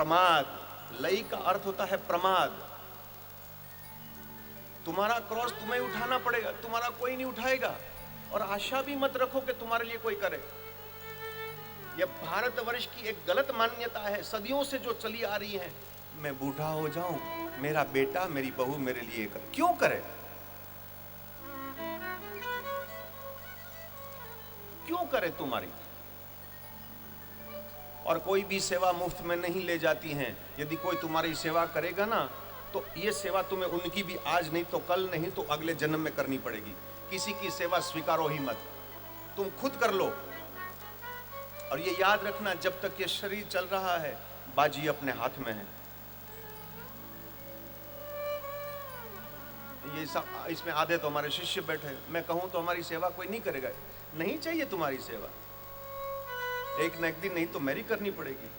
प्रमाद। लई का अर्थ होता है प्रमाद। तुम्हारा क्रॉस तुम्हें उठाना पड़ेगा, तुम्हारा कोई नहीं उठाएगा। और आशा भी मत रखो कि तुम्हारे लिए कोई करे। यह भारतवर्ष की एक गलत मान्यता है, सदियों से जो चली आ रही है। मैं बूढ़ा हो जाऊं, मेरा बेटा मेरी बहू मेरे लिए करे। क्यों करे? क्यों करे तुम्हारी? और कोई भी सेवा मुफ्त में नहीं ले जाती हैं। यदि कोई तुम्हारी सेवा करेगा ना, तो ये सेवा तुम्हें उनकी भी आज नहीं तो कल, नहीं तो अगले जन्म में करनी पड़ेगी। किसी की सेवा स्वीकारो ही मत, तुम खुद कर लो। और ये याद रखना, जब तक ये शरीर चल रहा है, बाजी अपने हाथ में है। ये सब इसमें आधे तो हमारे शिष्य बैठे, मैं कहूं तो हमारी सेवा कोई नहीं करेगा। नहीं चाहिए तुम्हारी सेवा, एक न एक दिन नहीं तो मेरी करनी पड़ेगी।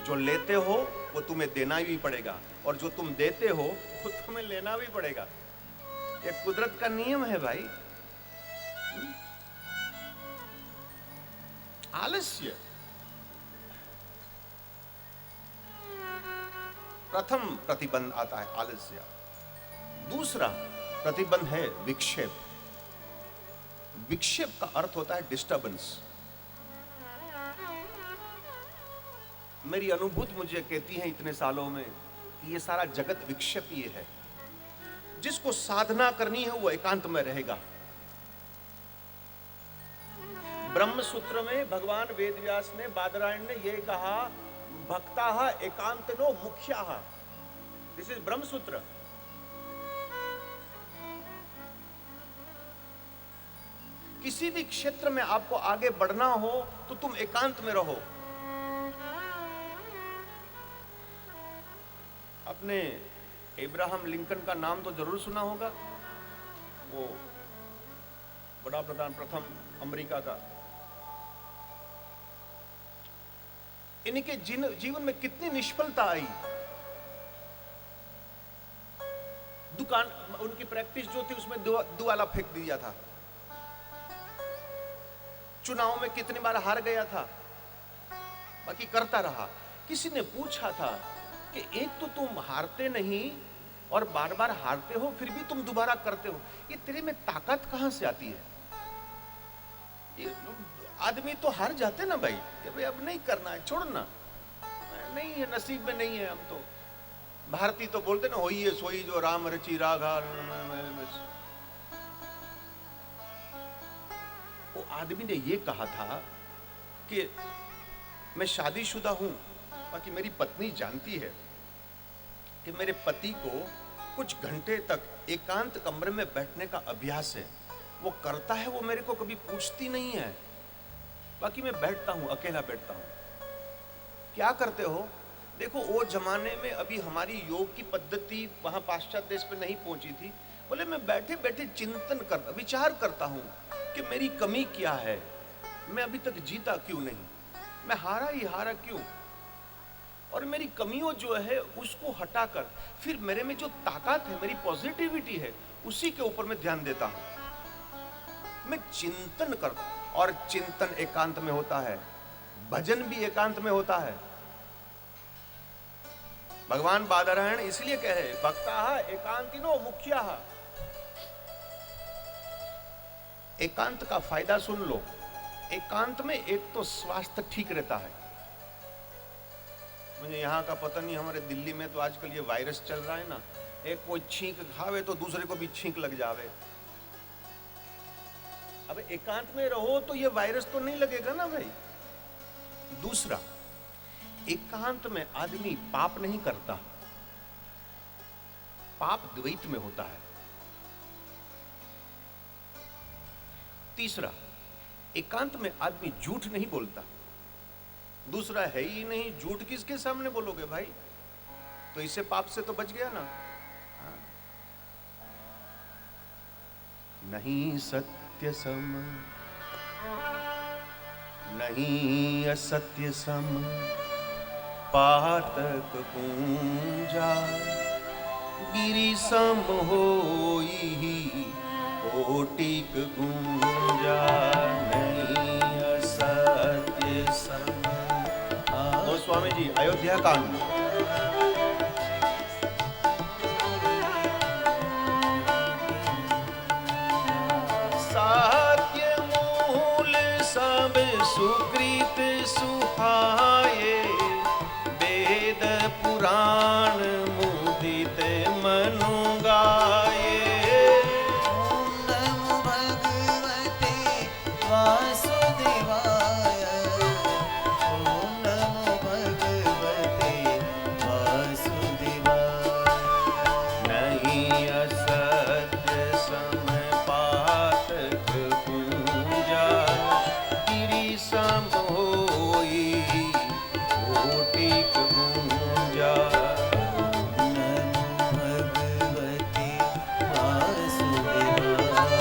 जो लेते हो वो तुम्हें देना भी पड़ेगा, और जो तुम देते हो वो तुम्हें लेना भी पड़ेगा। ये कुदरत का नियम है भाई। आलस्य प्रथम प्रतिबंध आता है, आलस्य। दूसरा प्रतिबंध है विक्षेप। विक्षेप का अर्थ होता है डिस्टर्बेंस। मेरी अनुभूति मुझे कहती है इतने सालों में कि ये सारा जगत विक्षेपीय है। जिसको साधना करनी है वो एकांत में रहेगा। ब्रह्म सूत्र में भगवान वेदव्यास ने, बादरायण ने ये कहा, भक्ता एकांतनो मुख्याः। दिस इज ब्रह्म सूत्र। किसी भी क्षेत्र में आपको आगे बढ़ना हो तो तुम एकांत में रहो। अपने इब्राहम लिंकन का नाम तो जरूर सुना होगा, वो बड़ा प्रधान प्रथम अमेरिका का। इनके जीवन में कितनी निष्फलता आई। दुकान, उनकी प्रैक्टिस जो थी उसमें दुआला फेंक दिया था। चुनाव में कितनी बार हार गया था, बाकी करता रहा। किसी ने पूछा था कि एक तो तुम हारते नहीं और बार बार हारते हो, फिर भी तुम दोबारा करते हो, ये तेरे में ताकत कहां से आती है? ये आदमी तो हार जाते ना भाई, कि भाई अब नहीं करना है, छोड़ना नहीं है, नसीब में नहीं है। हम तो भारतीय तो बोलते ना, होई है सोई जो राम रची राघा। वो आदमी ने ये कहा था कि मैं शादीशुदा हूं, बाकी मेरी पत्नी जानती है कि मेरे पति को कुछ घंटे तक एकांत कमरे में बैठने का अभ्यास है। वो करता है, वो मेरे को कभी पूछती नहीं है, बाकी मैं बैठता हूं, अकेला बैठता हूं। क्या करते हो? देखो, वो जमाने में अभी हमारी योग की पद्धति वहां पाश्चात्य देश पे नहीं पहुंची थी। बोले मैं बैठे बैठे चिंतन करता, विचार करता हूं कि मेरी कमी क्या है, मैं अभी तक जीता क्यों नहीं, मैं हारा ही हारा क्यों, और मेरी कमियों जो है उसको हटाकर फिर मेरे में जो ताकत है, मेरी पॉजिटिविटी है, उसी के ऊपर मैं ध्यान देता हूं। मैं चिंतन करता हूं, और चिंतन एकांत में होता है, भजन भी एकांत में होता है। भगवान बादरायण इसलिए कह रहे, भक्ता एकांतिनो मुख्याः। एकांत का फायदा सुन लो। एकांत में एक तो स्वास्थ्य ठीक रहता है। मुझे यहाँ का पता नहीं, हमारे दिल्ली में तो आजकल ये वायरस चल रहा है ना, एक कोई छींक खावे तो दूसरे को भी छींक लग जावे। अब एकांत में रहो तो ये वायरस तो नहीं लगेगा ना भाई। दूसरा, एकांत में आदमी पाप नहीं करता, पाप द्वैत में होता है। तीसरा, एकांत में आदमी झूठ नहीं बोलता। दूसरा है ही नहीं, झूठ किसके सामने बोलोगे भाई? तो इससे पाप से तो बच गया ना। नहीं सत्य सम, नहीं असत्य सम, पातक पूंजा, गिरि सम होई कोटिक गुंजा। नहीं असत्य सम। स्वामी जी अयोध्या अयोध्या कांड। सात्य मूल सब सुकृत सुहाये, वेद पुराण मुदित मनु गाये। ओम नमो भगवते वासुदेवाय। ओम नमो भगवते वासुदेवाय। नहीं असत्य समपातक पूजा, गिरि सम होई कोटिक पूजा। नमो भगवते वासुदेवाय।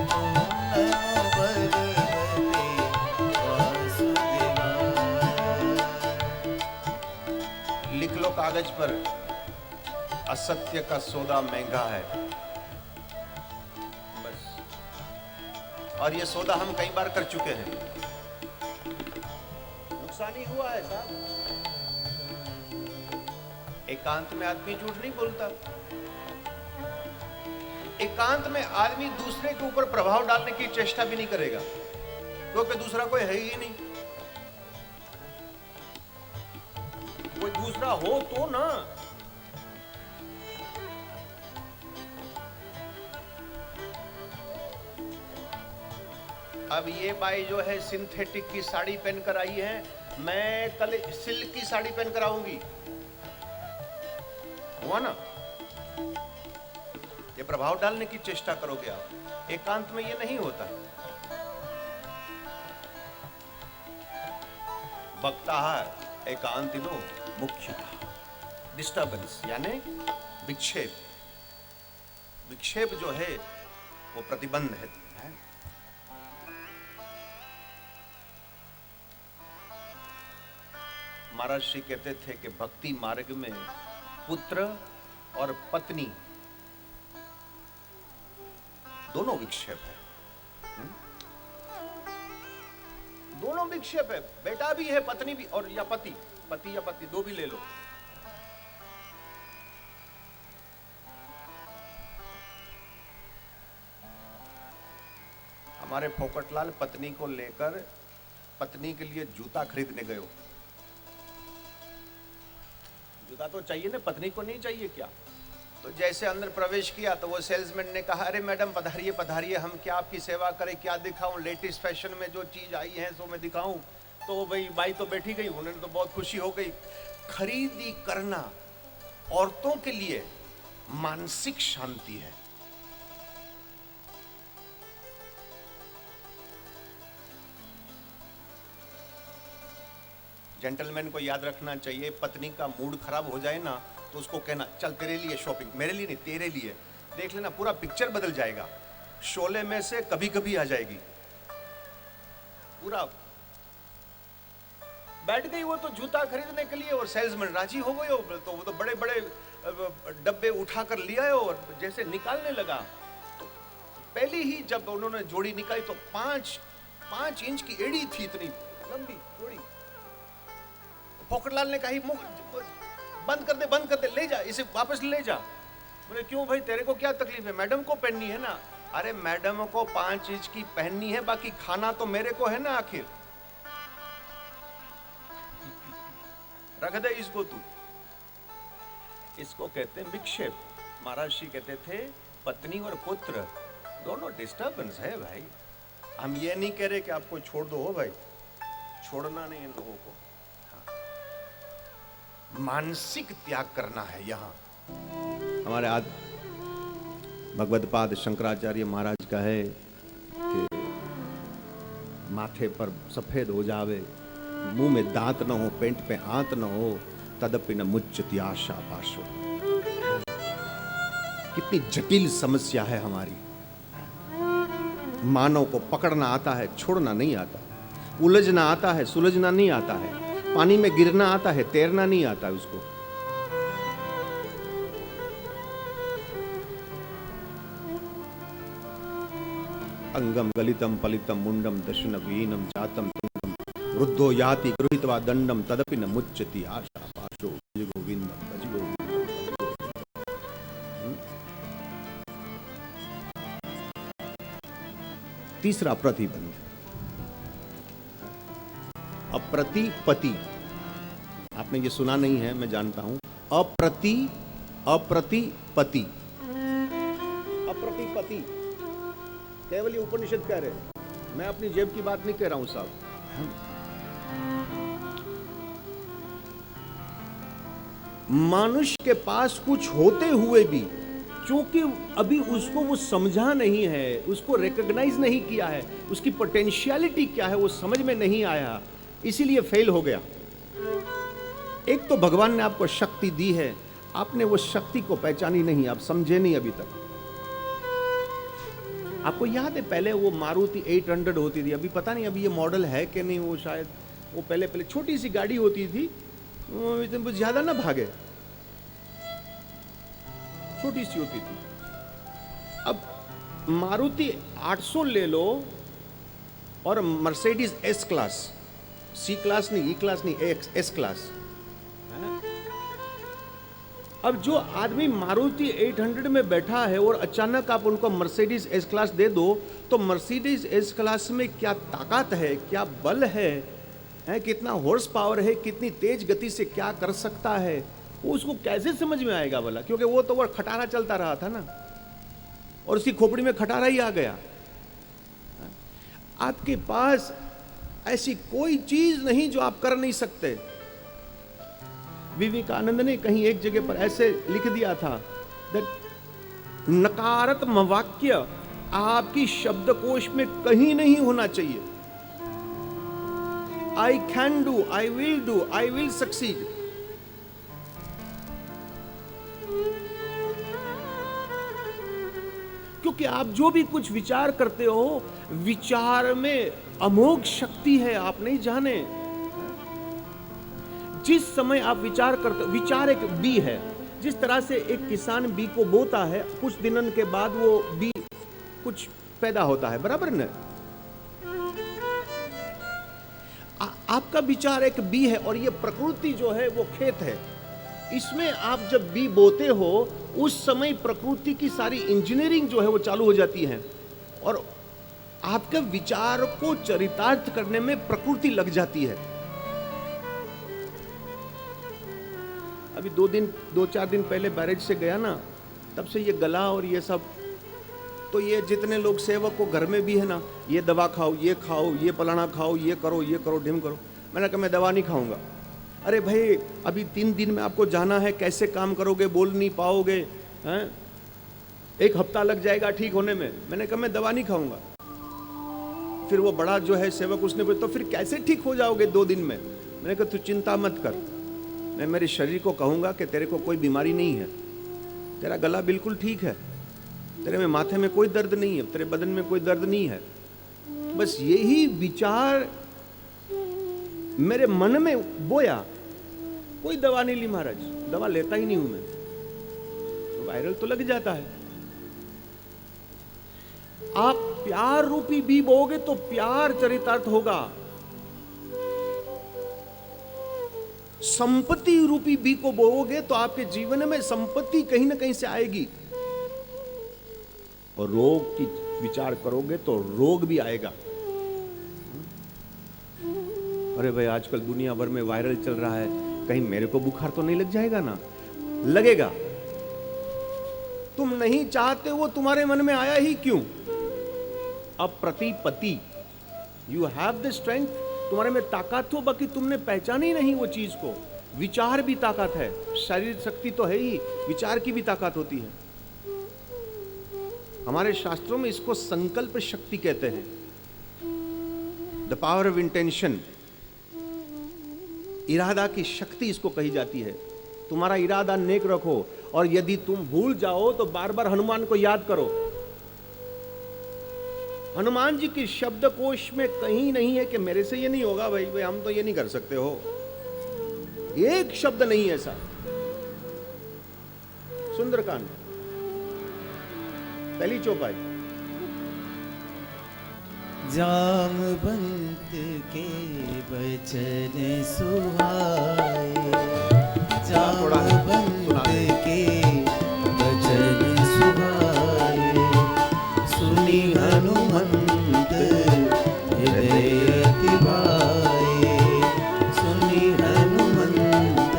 ओम नमो भगवते वासुदेवाय। लिख लो कागज पर, असत्य का सौदा महंगा है, बस। और ये सौदा हम कई बार कर चुके हैं, नुकसान ही हुआ है साहब। एकांत में आदमी झूठ नहीं बोलता। एकांत में आदमी दूसरे के ऊपर प्रभाव डालने की चेष्टा भी नहीं करेगा, क्योंकि दूसरा कोई है ही नहीं। कोई दूसरा हो तो ना। अब ये बाई जो है सिंथेटिक की साड़ी पहनकर आई है, मैं कल सिल्क की साड़ी पहनकर आऊंगी, हुआ ना? ये प्रभाव डालने की चेष्टा करोगे आप। एकांत में ये नहीं होता। वक्ता एकांतिनो मुख्य डिस्टर्बेंस यानी विक्षेप। विक्षेप जो है वो प्रतिबंध है। महाराज श्री कहते थे कि भक्ति मार्ग में पुत्र और पत्नी दोनों विक्षेप है। दोनों विक्षेप है, बेटा भी है, पत्नी भी, और या पति, पति या पति दो भी ले लो। हमारे फोकटलाल पत्नी को लेकर पत्नी के लिए जूता खरीदने गए। जूता तो चाहिए ना, पत्नी को नहीं चाहिए क्या? तो जैसे अंदर प्रवेश किया तो वो सेल्समैन ने कहा, अरे मैडम पधारिए पधारिए, हम क्या आपकी सेवा करें, क्या दिखाऊं, लेटेस्ट फैशन में जो चीज आई है सो मैं दिखाऊं। तो भाई बाई तो बैठी गई, उन्हें तो बहुत खुशी हो गई। खरीदी करना औरतों के लिए मानसिक शांति है। जेंटलमैन को याद रखना चाहिए, पत्नी का मूड खराब हो जाए ना तो उसको कहना, चल तेरे लिए शॉपिंग, मेरे लिए नहीं तेरे लिए। देख लेना पूरा पिक्चर बदल जाएगा। शोले में से कभी कभी आ जाएगी। पूरा बैठ गई वो तो जूता खरीदने के लिए, और सेल्समैन राजी हो गए। तो वो तो बड़े बड़े डब्बे उठाकर लिया है, और जैसे निकालने लगा तो पहली ही जब उन्होंने जोड़ी निकाली तो 5 इंच की एड़ी थी, इतनी लंबी जोड़ी। पोखरलाल ने कहा, बंद कर दे, ले जा इसे, वापस ले जा। बोले क्यों भाई, तेरे को क्या तकलीफ है? मैडम को पहननी है ना। अरे मैडम को 5 इंच की पहननी है, बाकी खाना तो मेरे को है ना आखिर। रख दे इसको तू। इसको कहते हैं विक्षेप। महाराज श्री कहते थे पत्नी और पुत्र दोनों डिस्टर्बेंस है भाई। हम ये नहीं कह रहे कि आपको छोड़ दो हो भाई, छोड़ना नहीं इन लोगों को, मानसिक त्याग करना है। यहां हमारे आज भगवदपाद शंकराचार्य महाराज का है कि माथे पर सफेद हो जावे, मुंह में दांत न हो, पेंट पे आंत न हो, तदपि न मुच्यति आशा पाशो। कितनी जटिल समस्या है हमारी। मानव को पकड़ना आता है, छोड़ना नहीं आता। उलझना आता है, सुलझना नहीं आता है। पानी में गिरना आता है, तैरना नहीं आता है उसको। अंगम गलितम पलितम मुंडम दशनवीनम जातम तुंगम वृद्धो याति गृहीत्वा दंडम तदपि न मुच्यति आशा पाशो भज गोविंदम भज गोविंदम। तीसरा प्रतिबंध, अप्रतिपति। आपने ये सुना नहीं है, मैं जानता हूं। अप्रतिपति, अप्रतिपति केवल ये उपनिषद कह रहे हैं, मैं अपनी जेब की बात नहीं कह रहा हूं साहब। मनुष्य के पास कुछ होते हुए भी, क्योंकि अभी उसको वो समझा नहीं है, उसको रिकॉग्नाइज नहीं किया है, उसकी पोटेंशियलिटी क्या है वो समझ में नहीं आया, इसीलिए फेल हो गया। एक तो भगवान ने आपको शक्ति दी है, आपने वो शक्ति को पहचानी नहीं, आप समझे नहीं अभी तक। आपको याद है पहले वो मारुति 800 होती थी, अभी पता नहीं अभी ये मॉडल है कि नहीं, वो शायद वो पहले छोटी सी गाड़ी होती थी, वो ज्यादा ना भागे, छोटी सी होती थी। अब मारुति 800 ले लो और मर्सिडीज एस क्लास, सी क्लास नहीं, ई क्लास नहीं, एस क्लास। अब जो आदमी मारुति 800 में बैठा है और अचानक आप उनको मर्सिडीज एस क्लास दे दो, तो मर्सिडीज एस क्लास में क्या ताकत है, क्या बल है, कितना हॉर्स पावर है, कितनी तेज गति से क्या कर सकता है, वो उसको कैसे समझ में आएगा भला? क्योंकि वो तो वो खटारा चलता रहा था ना, और उसकी खोपड़ी में खटारा ही आ गया। आपके पास ऐसी कोई चीज नहीं जो आप कर नहीं सकते। विवेकानंद ने कहीं एक जगह पर ऐसे लिख दिया था, नकारात्मक वाक्य आपकी शब्दकोश में कहीं नहीं होना चाहिए। I can do, I will succeed. क्योंकि आप जो भी कुछ विचार करते हो, विचार में अमोघ शक्ति है, आप नहीं जाने। जिस समय आप विचार करते हो, विचार एक बी है। जिस तरह से एक किसान बी को बोता है, कुछ दिनों के बाद वो बी कुछ पैदा होता है, बराबर न? आपका विचार एक बी है, और ये प्रकृति जो है वो खेत है। इसमें आप जब बी बोते हो, उस समय प्रकृति की सारी इंजीनियरिंग जो है वो चालू हो जाती है, और आपके विचार को चरितार्थ करने में प्रकृति लग जाती है। अभी 2-4 दिन पहले बैरेज से गया ना, तब से ये गला और ये सब, तो ये जितने लोग सेवक को घर में भी है ना, ये दवा खाओ, ये फलाना खाओ, ये करो, ढिम करो। मैंने कहा मैं दवा नहीं खाऊंगा। अरे भाई अभी 3 दिन में आपको जाना है, कैसे काम करोगे, बोल नहीं पाओगे, हैं? 1 हफ्ता लग जाएगा ठीक होने में। मैंने कहा मैं दवा नहीं खाऊंगा। फिर वो बड़ा जो है सेवक, उसने बोला तो फिर कैसे ठीक हो जाओगे 2 दिन में? मैंने कहा तू चिंता मत कर, मैं मेरे शरीर को कहूंगा कि तेरे को कोई बीमारी नहीं है, तेरा गला बिल्कुल ठीक है, तेरे में माथे में कोई दर्द नहीं है, तेरे बदन में कोई दर्द नहीं है। बस यही विचार मेरे मन में बोया, कोई दवा नहीं ली महाराज, दवा लेता ही नहीं हूं मैं, तो वायरल तो लग जाता है। आप प्यार रूपी बी बोगे तो प्यार चरितार्थ होगा। संपत्ति रूपी बी को बोओगे तो आपके जीवन में संपत्ति कहीं ना कहीं से आएगी, और रोग की विचार करोगे तो रोग भी आएगा। अरे भाई आजकल दुनिया भर में वायरल चल रहा है, कहीं मेरे को बुखार तो नहीं लग जाएगा ना? लगेगा। तुम नहीं चाहते, वो तुम्हारे मन में आया ही क्यों? अप्रतिपति, यू हैव द स्ट्रेंथ, तुम्हारे में ताकत हो, बाकी तुमने पहचानी नहीं वो चीज को। विचार भी ताकत है, शारीरिक शक्ति तो है ही, विचार की भी ताकत होती है। हमारे शास्त्रों में इसको संकल्प शक्ति कहते हैं, द पावर ऑफ इंटेंशन। इरादा की शक्ति इसको कही जाती है। तुम्हारा इरादा नेक रखो, और यदि तुम भूल जाओ तो बार बार हनुमान को याद करो। हनुमान जी की शब्दकोश में कहीं नहीं है कि मेरे से ये नहीं होगा, भाई हम तो ये नहीं कर सकते हो, एक शब्द नहीं है ऐसा। सुंदरकांड पहली चौपाई, जामवंत के बचन सुहाए, जामवंत के बचन सुहाए, सुनी हनुमंत हृदय अति भाए, सुनी हनुमंत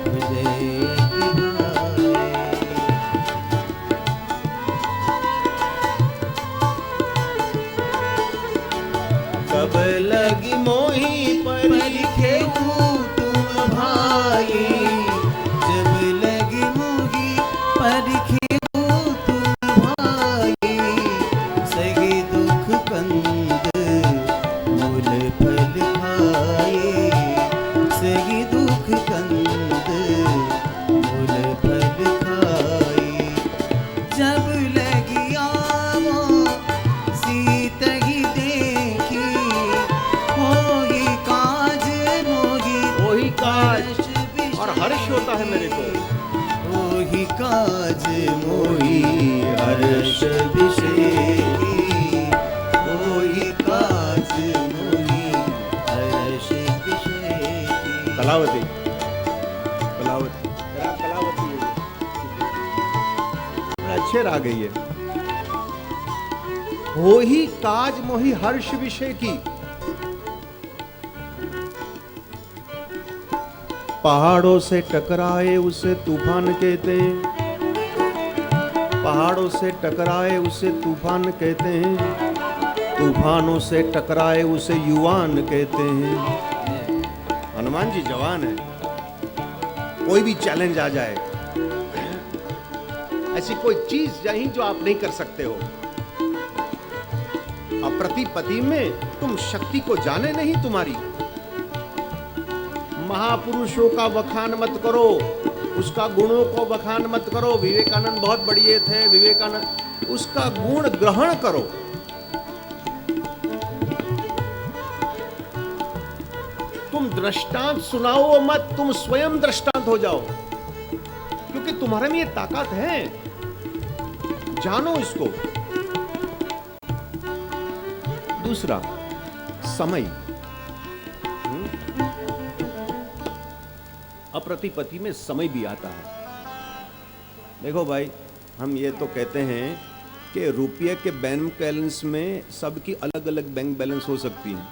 हृदय अति भाए। कब लगी मोही परिखे तुम भाई, जब लगी मोही परिखे तुम भाई, सही दुख कंद मूल फल खाए, सही दुख कंद मूल फल खाए। जब लगी आवो सीत ही देखी, होई काज मोही वही काज हर्ष और हर्ष होता है मेरे को। होई काज मोही हर्ष विषेकी, होई काज मोही हर्ष विषेकी। कलावती, कलावती, कलावती बड़ा अच्छे राग है ये। हो ही काज मोहि हर्ष विषय की। पहाड़ों से टकराए उसे तूफान कहते हैं, पहाड़ों से टकराए उसे तूफान कहते हैं, तूफानों से टकराए उसे युवान कहते हैं। हनुमान जी जवान है, कोई भी चैलेंज आ जाए, ऐसी कोई चीज नहीं जो आप नहीं कर सकते हो। अप्रतिपति में तुम शक्ति को जाने नहीं तुम्हारी। महापुरुषों का वखान मत करो, उसका गुणों को वखान मत करो। विवेकानंद बहुत बढ़िया थे, विवेकानंद, उसका गुण ग्रहण करो। तुम दृष्टांत सुनाओ मत, तुम स्वयं दृष्टांत हो जाओ, क्योंकि तुम्हारे में ये ताकत है। जानो इसको। दूसरा, समय। अप्रतिपति में समय भी आता है। देखो भाई, हम ये तो कहते हैं कि रुपये के बैंक बैलेंस में सबकी अलग अलग बैंक बैलेंस हो सकती है।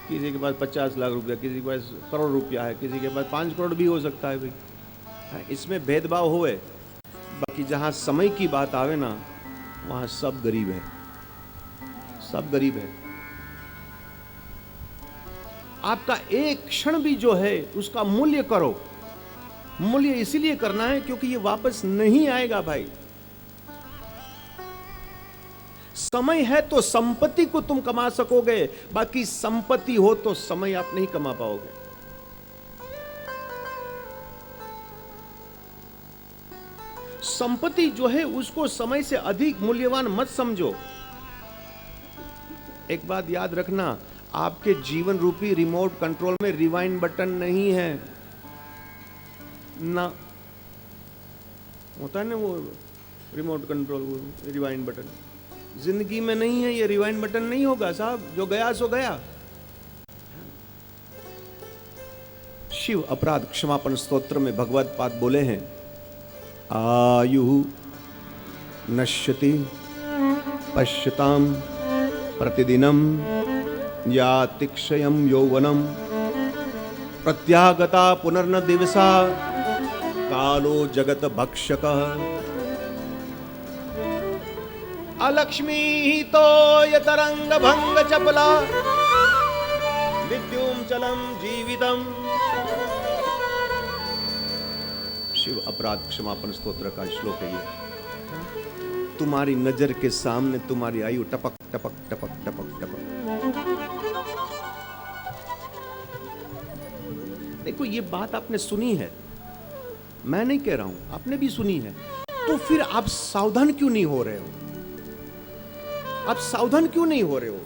किसी के पास 50 लाख रुपया, किसी के पास करोड़ रुपया है, किसी के पास 5 करोड़ भी हो सकता है भाई। इसमें भेदभाव होए, बाकी जहाँ समय की बात आवे ना, वहाँ सब गरीब है, सब गरीब है। आपका एक क्षण भी जो है उसका मूल्य करो। मूल्य इसीलिए करना है क्योंकि ये वापस नहीं आएगा भाई। समय है तो संपत्ति को तुम कमा सकोगे, बाकी संपत्ति हो तो समय आप नहीं कमा पाओगे। संपत्ति जो है उसको समय से अधिक मूल्यवान मत समझो। एक बात याद रखना, आपके जीवन रूपी रिमोट कंट्रोल में रिवाइंड बटन नहीं है ना। होता है ना वो रिमोट कंट्रोल, वो रिवाइंड बटन जिंदगी में नहीं है। ये रिवाइंड बटन नहीं होगा साहब, जो गया सो गया। शिव अपराध क्षमापण स्तोत्र में भगवत पाद बोले हैं, आयु नश्यति पश्यताम प्रतिदिनम यातिक्षयम यौवनम प्रत्यागता पुनर्न दिवसा कालो जगत भक्षक अलक्ष्मी तो यतरंग भंग चपला विद्युम चलम जीवितम। शिव अपराध क्षमापण स्तोत्र का श्लोक है ये। तुम्हारी नजर के सामने तुम्हारी आयु टपक टपक टपक टपक टपक। देखो, ये बात आपने सुनी है, मैं नहीं कह रहा हूं, आपने भी सुनी है। तो फिर आप सावधान क्यों नहीं हो रहे हो? आप सावधान क्यों नहीं हो रहे हो?